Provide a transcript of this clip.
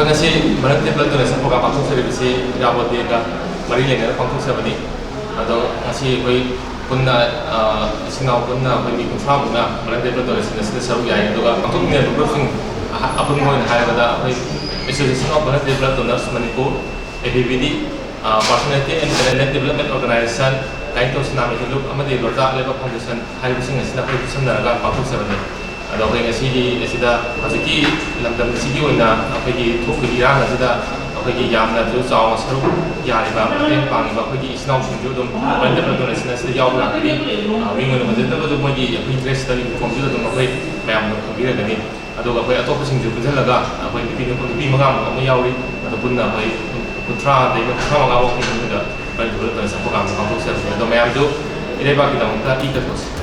Kasi Volunteer Blood Donation program pangtungseribisi Irabotega mari lenger pangtungsabani ado ngasi koi punna isinaw punna koi mi kunsa muna Volunteer Blood Donation na saru yai aduga pangtungnya briefing apun moin hairada koi Association of Volunteer Blood Donors Manipur ABVD Personality and Talent Development Organization kaito sinami hiluk amadi lorda leba foundation haibising asina koi samnaraga pangtungsabani ado koi ngasi asida haziki lamdam sigi oina koi thokgi irang asida koi yamna ju chaw saru yariba pen pangiba koi isnaw singju dum Volunteer Blood Donation asida yaw lakdi wingona madenda badu moi interest tali komju dum koi mayam no khobira gani ado koi atop singju punjalaga koi nipi mangam mo yawi ado punna koi putra de putra mangam ko da Volunteer Blood Donation program pangtungsabani ado mayam ju ireba ki damta ikatos